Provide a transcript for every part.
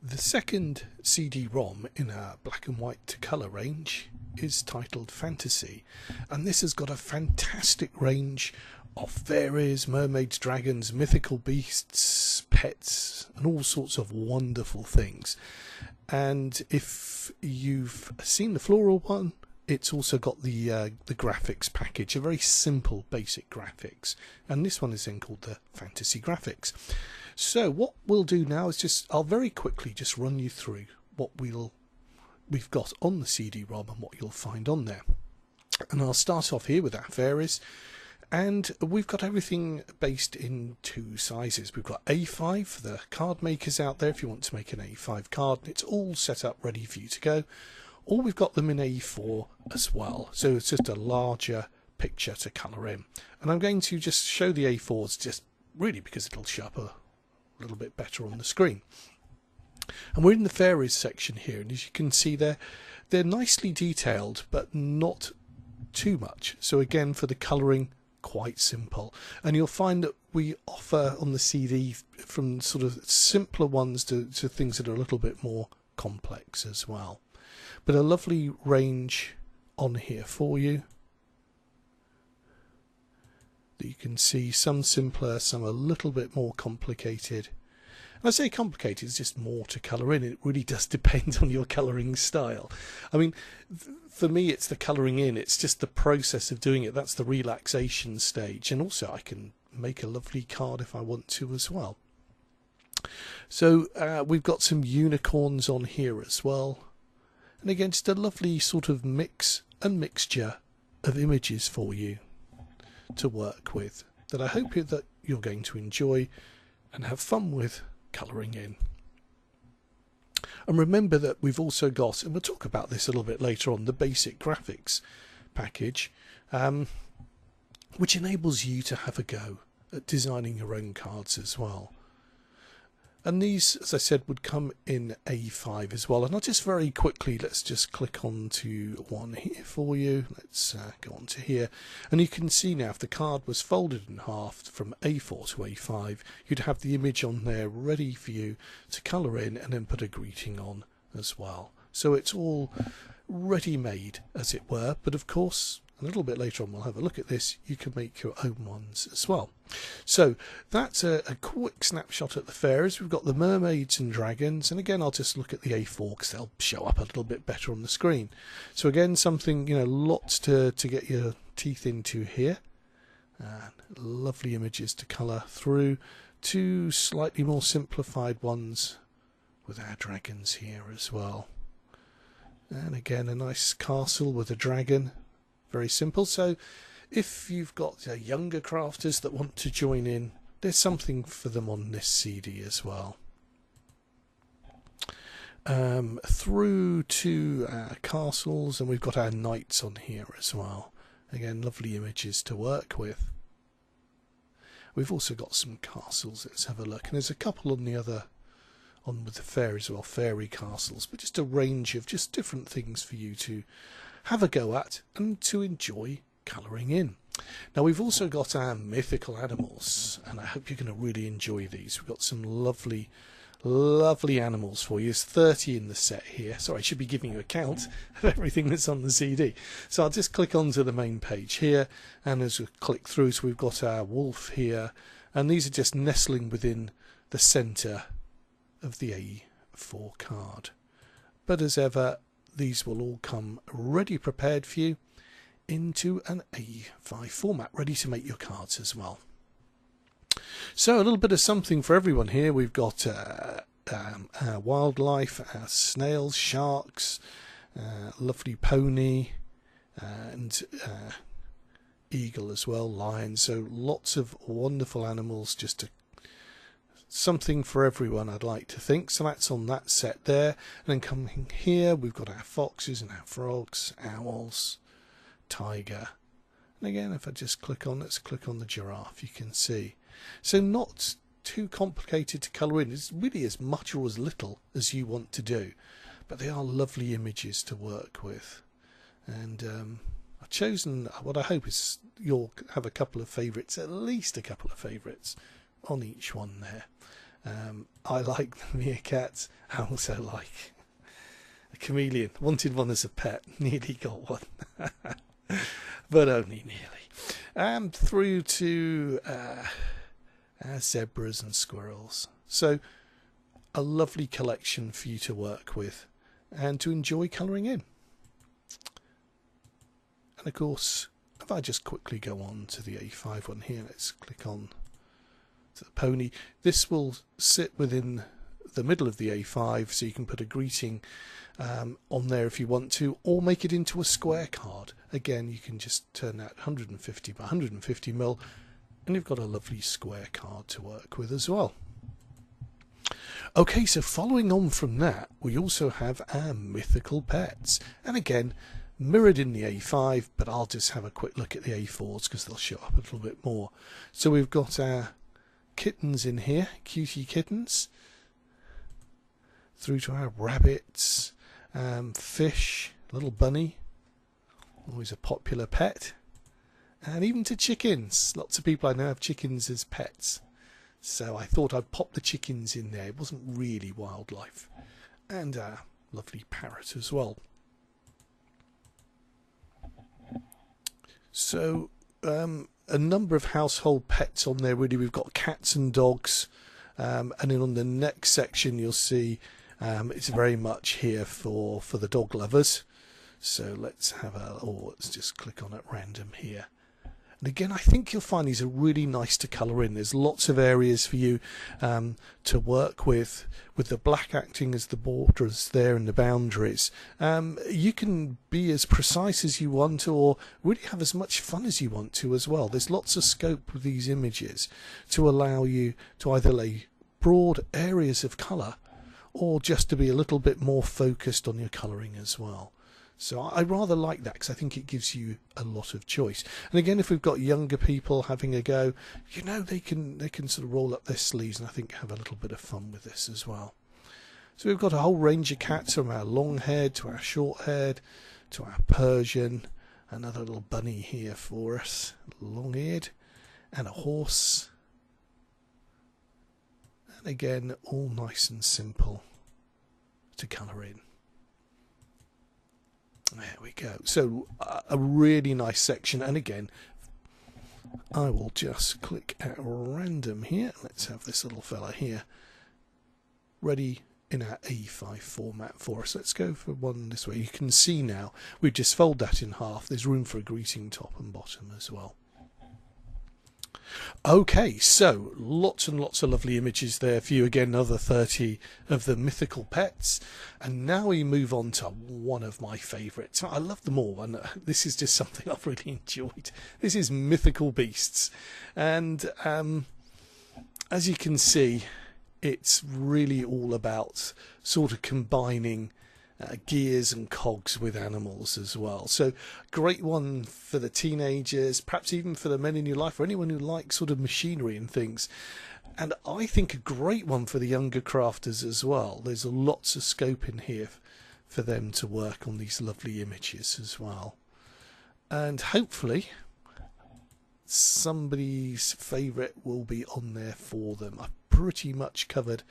The second CD-ROM in our black and white to colour range is titled Fantasy, and this has got a fantastic range of fairies, mermaids, dragons, mythical beasts, pets, and all sorts of wonderful things. And if you've seen the floral one, it's also got the graphics package, a very simple basic graphics, and this one is then called the Fantasy Graphics. So what we'll do now is I'll very quickly just run you through what we've got on the CD-ROM and what you'll find on there. And I'll start off here with our fairies, and we've got everything based in two sizes. We've got A5 for the card makers out there if you want to make an A5 card. It's all set up ready for you to go. Or we've got them in A4 as well, so it's just a larger picture to colour in. And I'm going to just show the A4s just really because it'll show up a little bit better on the screen. And we're in the fairies section here, and as you can see they're nicely detailed but not too much. So again, for the colouring, quite simple. And you'll find that we offer on the CD from sort of simpler ones to things that are a little bit more complex as well. But a lovely range on here for you that you can see, some simpler, some a little bit more complicated. And I say complicated, it's just more to colour in. It really does depend on your colouring style. I mean, for me it's the colouring in, it's just the process of doing it. That's the relaxation stage, and also I can make a lovely card if I want to as well. So we've got some unicorns on here as well. And again, just a lovely sort of mix and mixture of images for you to work with that I hope that you're going to enjoy and have fun with colouring in. And remember that we've also got, and we'll talk about this a little bit later on, the basic graphics package, which enables you to have a go at designing your own cards as well. And these, as I said, would come in A5 as well. And I'll just very quickly, let's just click on to one here for you. Let's go on to here. And you can see now if the card was folded in half from A4 to A5, you'd have the image on there ready for you to colour in and then put a greeting on as well. So it's all ready-made, as it were. But of course, a little bit later on we'll have a look at this, you can make your own ones as well. So that's a quick snapshot at the fairies. We've got the mermaids and dragons, and again I'll just look at the A4 because they'll show up a little bit better on the screen. So again, something, you know, lots to get your teeth into here, and lovely images to colour through. Two slightly more simplified ones with our dragons here as well, and again a nice castle with a dragon. Very simple. So if you've got younger crafters that want to join in, there's something for them on this CD as well. Through to castles, and we've got our knights on here as well. Again, lovely images to work with. We've also got some castles. Let's have a look. And there's a couple on the other, on with the fairies, well, fairy castles, but just a range of just different things for you to have a go at and to enjoy colouring in. Now we've also got our mythical animals, and I hope you're going to really enjoy these. We've got some lovely animals for you. There's 30 in the set here. Sorry, I should be giving you a count of everything that's on the CD. So I'll just click onto the main page here, and as we click through, so we've got our wolf here, and these are just nestling within the centre of the A4 card. But as ever, these will all come ready prepared for you into an A5 format, ready to make your cards as well. So a little bit of something for everyone here. We've got our wildlife, our snails, sharks, lovely pony, and eagle as well, lion. So lots of wonderful animals, just something for everyone, I'd like to think. So that's on that set there. And then coming here, we've got our foxes and our frogs, owls, tiger. And again, if I just click on, let's click on the giraffe, you can see. So not too complicated to colour in. It's really as much or as little as you want to do. But they are lovely images to work with. And I've chosen what I hope is you'll have a couple of favourites, at least a couple of favourites on each one there. I like the meerkats. I also like a chameleon. Wanted one as a pet, nearly got one, but only nearly. Through to zebras and squirrels. So a lovely collection for you to work with and to enjoy colouring in. And of course, if I just quickly go on to the A5 one here, let's click on to the pony. This will sit within the middle of the A5, so you can put a greeting on there if you want to, or make it into a square card. Again, you can just turn that 150 by 150 mil, and you've got a lovely square card to work with as well. Okay, so following on from that, we also have our mythical pets, and again mirrored in the A5, but I'll just have a quick look at the A4s because they'll show up a little bit more. So we've got our kittens in here, cutie kittens, through to our rabbits, fish, little bunny, always a popular pet, and even to chickens. Lots of people I know have chickens as pets, so I thought I'd pop the chickens in there. It wasn't really wildlife. And a lovely parrot as well. So a number of household pets on there really. We've got cats and dogs, and then on the next section you'll see it's very much here for the dog lovers. So let's have let's just click on at random here. And again, I think you'll find these are really nice to colour in. There's lots of areas for you to work with the black acting as the borders there and the boundaries. You can be as precise as you want, or really have as much fun as you want to as well. There's lots of scope with these images to allow you to either lay broad areas of colour, or just to be a little bit more focused on your colouring as well. So I rather like that because I think it gives you a lot of choice. And again, if we've got younger people having a go, you know, they can sort of roll up their sleeves and I think have a little bit of fun with this as well. So we've got a whole range of cats, from our long-haired to our short-haired to our Persian. Another little bunny here for us, long-eared, and a horse. And again, all nice and simple to colour in. There we go. So a really nice section, and again I will just click at random here. Let's have this little fella here ready in our A5 format for us. Let's go for one this way. You can see now we just fold that in half. There's room for a greeting top and bottom as well. Okay, so lots and lots of lovely images there for you. Again, another 30 of the mythical pets. And now we move on to one of my favourites. I love them all, and this is just something I've really enjoyed. This is mythical beasts. And as you can see, it's really all about sort of combining gears and cogs with animals as well. So great one for the teenagers, perhaps even for the men in your life, or anyone who likes sort of machinery and things. And I think a great one for the younger crafters as well. There's lots of scope in here for them to work on these lovely images as well. And hopefully somebody's favourite will be on there for them. I've pretty much covered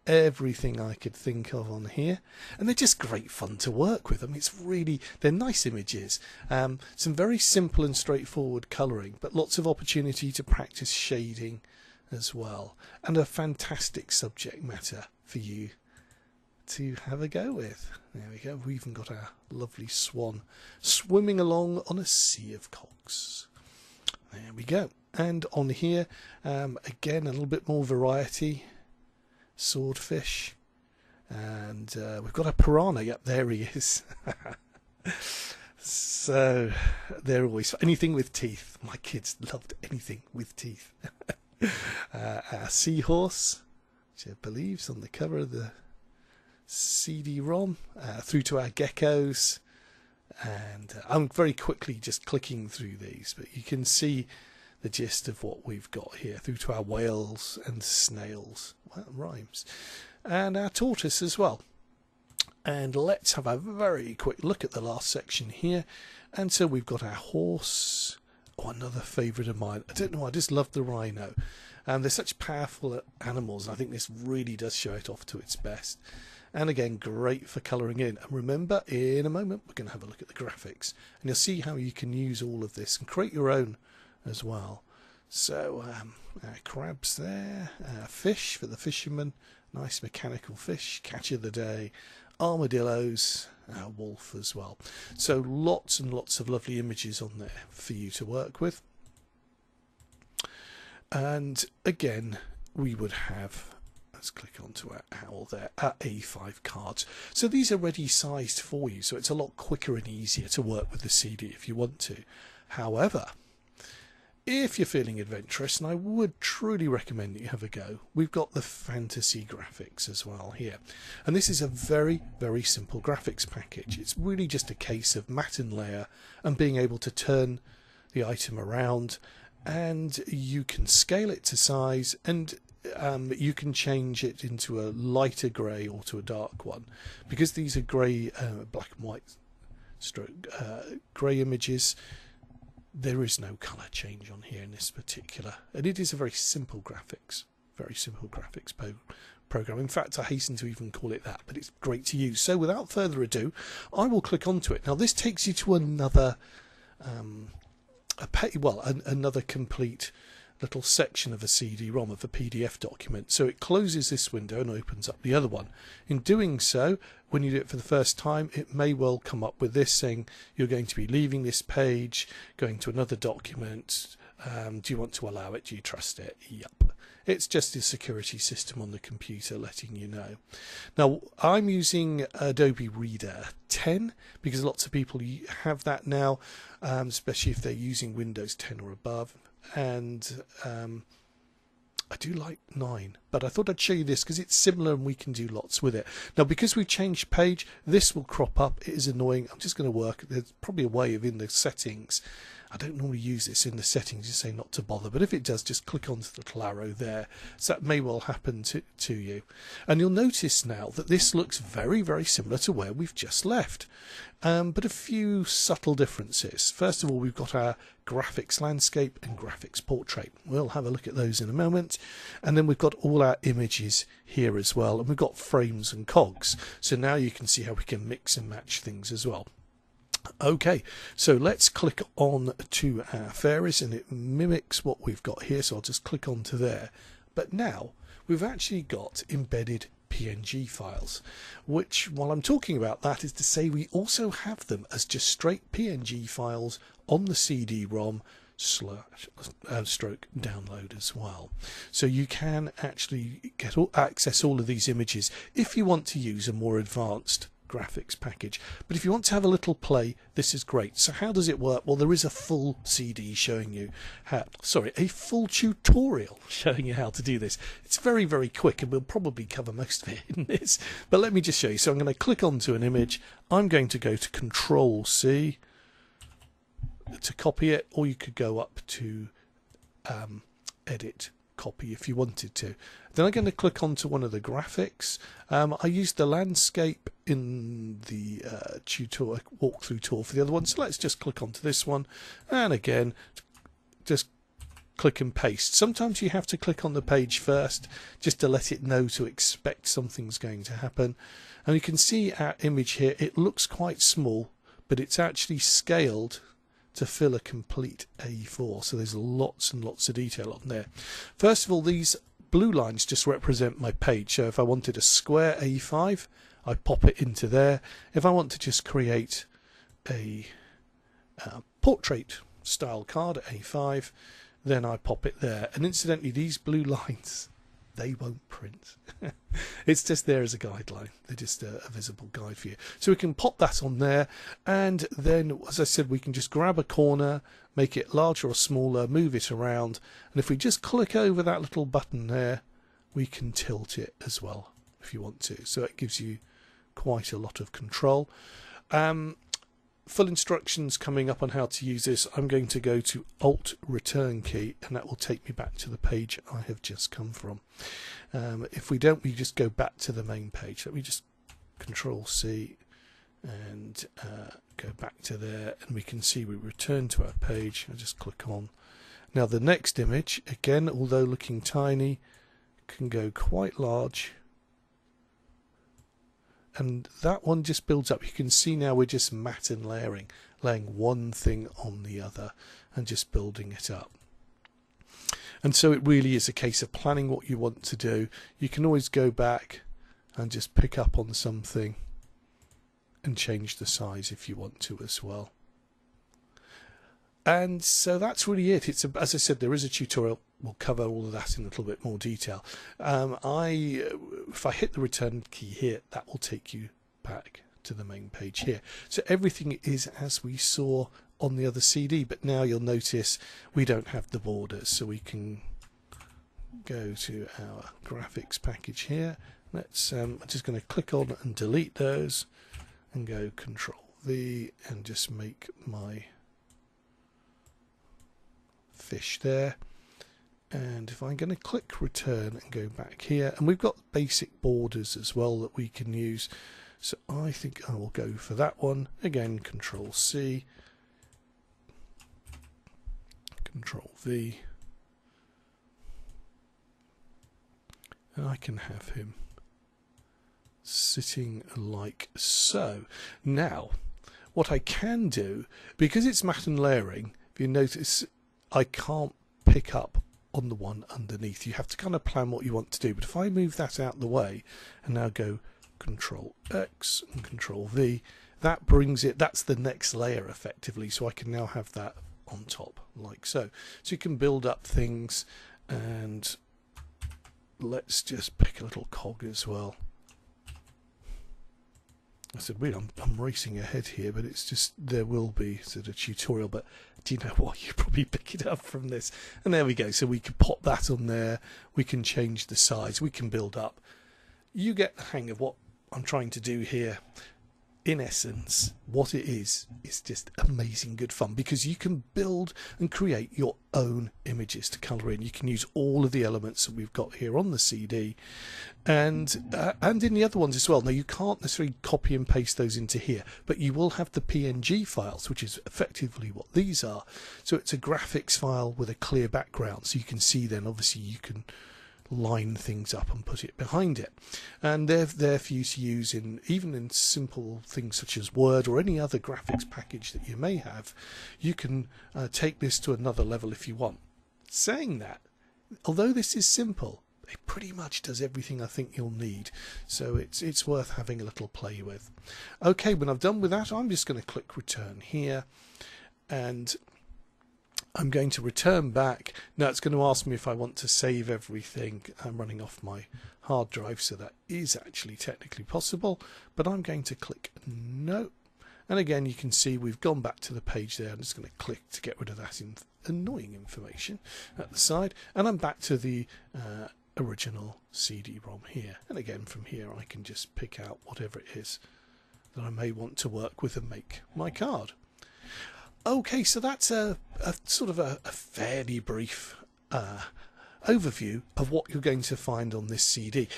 everything I could think of on here, and they're just great fun to work with. I mean, they're nice images, some very simple and straightforward colouring, but lots of opportunity to practice shading as well, and a fantastic subject matter for you to have a go with. There we go. We've even got our lovely swan swimming along on a sea of cogs. There we go. And on here, again, a little bit more variety. Swordfish, and we've got a piranha. Yep, there he is. So they're always anything with teeth. My kids loved anything with teeth. Our seahorse, which I believe is on the cover of the CD-ROM, through to our geckos, and I'm very quickly just clicking through these, but you can see the gist of what we've got here, through to our whales and snails. Well, that rhymes. And our tortoise as well. And let's have a very quick look at the last section here. And so we've got our horse Oh, another favourite of mine. I don't know, I just love the rhino. They're such powerful animals. I think this really does show it off to its best. And again, great for colouring in. And remember, in a moment, we're going to have a look at the graphics. And you'll see how you can use all of this and create your own as well. So, crabs there, fish for the fisherman, nice mechanical fish, catch of the day, armadillos, wolf as well. So lots and lots of lovely images on there for you to work with. And again, we would have, let's click onto our owl there, our A5 cards. So these are ready sized for you, so it's a lot quicker and easier to work with the CD if you want to. However, if you're feeling adventurous, and I would truly recommend that you have a go, we've got the fantasy graphics as well here. And this is a very, very simple graphics package. It's really just a case of matte and layer and being able to turn the item around, and you can scale it to size, and you can change it into a lighter grey or to a dark one. Because these are grey, black and white stroke grey images, there is no colour change on here in this particular, and it is a very simple graphics program. In fact, I hasten to even call it that, but it's great to use. So without further ado, I will click onto it. Now this takes you to another another complete little section of a CD-ROM, of a PDF document. So it closes this window and opens up the other one. In doing so, when you do it for the first time, it may well come up with this saying you're going to be leaving this page, going to another document. Do you want to allow it? Do you trust it? Yep. It's just a security system on the computer letting you know. Now, I'm using Adobe Reader 10 because lots of people have that now, especially if they're using Windows 10 or above. And I do like 9, but I thought I'd show you this because it's similar and we can do lots with it. Now, because we've changed page, this will crop up. It is annoying. I'm just going to work. There's probably a way of in the settings. I don't normally use this in the settings, just say not to bother, but if it does, just click onto the little arrow there. So that may well happen to you. And you'll notice now that this looks very, very similar to where we've just left. But a few subtle differences. First of all, we've got our graphics landscape and graphics portrait. We'll have a look at those in a moment. And then we've got all our images here as well. And we've got frames and cogs. So now you can see how we can mix and match things as well. Okay, so let's click on to our fairies, and it mimics what we've got here. So I'll just click onto there. But now we've actually got embedded PNG files, which, while I'm talking about that, is to say we also have them as just straight PNG files on the CD-ROM stroke download as well. So you can actually access all of these images if you want to use a more advanced graphics package. But if you want to have a little play, this is great. So how does it work? Well, there is a full CD showing you how, a full tutorial showing you how to do this. It's very, very quick, and we'll probably cover most of it in this, but let me just show you. So I'm going to click onto an image. I'm going to go to Control C to copy it, or you could go up to Edit Copy if you wanted to. Then I'm going to click onto one of the graphics. I used the landscape in the walkthrough tour for the other one, so let's just click onto this one, and again just click and paste. Sometimes you have to click on the page first just to let it know to expect something's going to happen. And you can see our image here. It looks quite small, but it's actually scaled to fill a complete A4, so there's lots and lots of detail on there. First of all, these blue lines just represent my page. So if I wanted a square A5, I pop it into there. If I want to just create a portrait style card A5, then I pop it there. And incidentally, these blue lines, they won't print. It's just there as a guideline. They're just a visible guide for you. So we can pop that on there, and then, as I said, we can just grab a corner, make it larger or smaller, move it around, and if we just click over that little button there, we can tilt it as well if you want to. So it gives you quite a lot of control. Full instructions coming up on how to use this. I'm going to go to Alt Return key, and that will take me back to the page I have just come from. If we don't, we just go back to the main page. Let me just Control C, and go back to there, and we can see we return to our page. I'll just click on. Now the next image, again, although looking tiny, can go quite large, and that one just builds up. You can see now we're just matte and laying one thing on the other and just building it up. And so it really is a case of planning what you want to do. You can always go back and just pick up on something and change the size if you want to as well. And so that's really it. It's as I said, there is a tutorial. We'll cover all of that in a little bit more detail. If I hit the return key here, that will take you back to the main page here. So everything is as we saw on the other CD, but now you'll notice we don't have the borders, so we can go to our graphics package here. Let's I'm just going to click on and delete those and go Control V and just make my fish there. And if I'm going to click return and go back here, and we've got basic borders as well that we can use, so I think I will go for that one. Again, Control C, Control V, and I can have him sitting like so. Now what I can do, because it's matte and layering, if you notice I can't pick up on the one underneath. You have to kind of plan what you want to do, but if I move that out the way and now go Control X and Control V, that brings it, that's the next layer effectively, so I can now have that on top like so. So you can build up things, and let's just pick a little cog as well. I said, wait, I'm racing ahead here, but it's just, there will be sort of tutorial, but do you know what? You probably pick it up from this. And there we go. So we can pop that on there. We can change the size. We can build up. You get the hang of what I'm trying to do here. In essence, what it is just amazing good fun, because you can build and create your own images to colour in. You can use all of the elements that we've got here on the CD and in the other ones as well. Now you can't necessarily copy and paste those into here, but you will have the PNG files, which is effectively what these are. So it's a graphics file with a clear background, so you can see then obviously you can line things up and put it behind it, and they're there for you to use in even in simple things such as Word or any other graphics package that you may have. You can take this to another level if you want. Saying that, although this is simple, it pretty much does everything I think you'll need, so it's worth having a little play with. Okay, when I've done with that, I'm just going to click return here, and I'm going to return back. Now it's going to ask me if I want to save everything. I'm running off my hard drive, so that is actually technically possible, but I'm going to click no. And again, you can see we've gone back to the page there. I'm just going to click to get rid of that annoying information at the side, and I'm back to the original CD-ROM here. And again, from here I can just pick out whatever it is that I may want to work with and make my card. Okay, so that's a sort of a fairly brief overview of what you're going to find on this CD.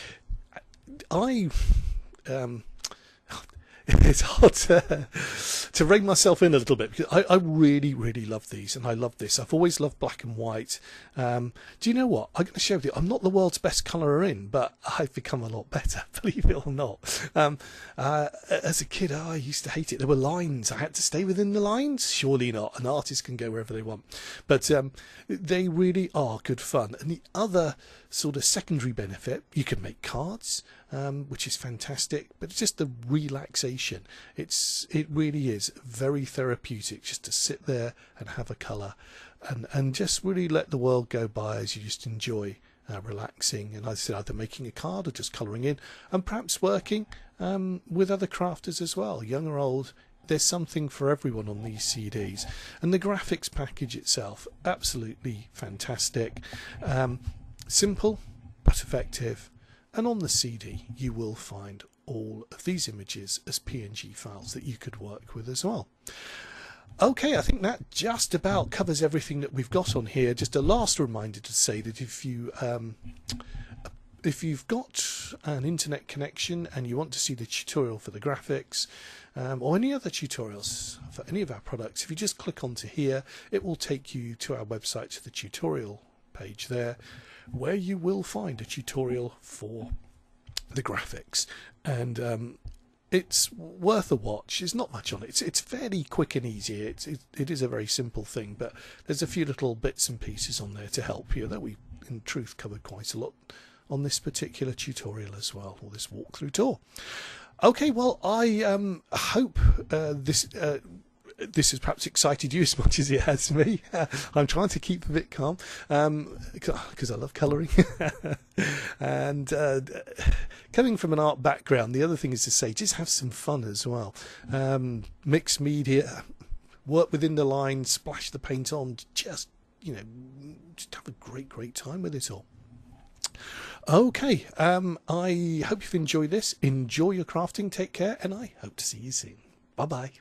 It's hard to rein myself in a little bit, because I really love these, and I love this. I've always loved black and white. Do you know what? I'm going to share with you, I'm not the world's best colourer in, but I've become a lot better, believe it or not. As a kid, I used to hate it. There were lines. I had to stay within the lines. Surely not. An artist can go wherever they want. But they really are good fun. And the other sort of secondary benefit, you can make cards, which is fantastic, but it's just the relaxation. It really is very therapeutic just to sit there and have a colour and just really let the world go by as you just enjoy relaxing, and as I said, either making a card or just colouring in, and perhaps working with other crafters as well, young or old. There's something for everyone on these CDs, and the graphics package itself, absolutely fantastic. Simple but effective, and on the CD you will find all of these images as PNG files that you could work with as well. Okay, I think that just about covers everything that we've got on here. Just a last reminder to say that if you if you've got an internet connection and you want to see the tutorial for the graphics, or any other tutorials for any of our products, if you just click onto here, it will take you to our website, to the tutorial page there, where you will find a tutorial for the graphics. And it's worth a watch. There's not much on it. It's fairly quick and easy. It is a very simple thing, but there's a few little bits and pieces on there to help you that we in truth covered quite a lot on this particular tutorial as well, or this walkthrough tour. Okay, well, I hope this has perhaps excited you as much as it has me. I'm trying to keep a bit calm because I love colouring. And coming from an art background, the other thing is to say, just have some fun as well. Mixed media, work within the line, splash the paint on, just have a great time with it all. Okay, I hope you've enjoyed this. Enjoy your crafting, take care, and I hope to see you soon. Bye bye.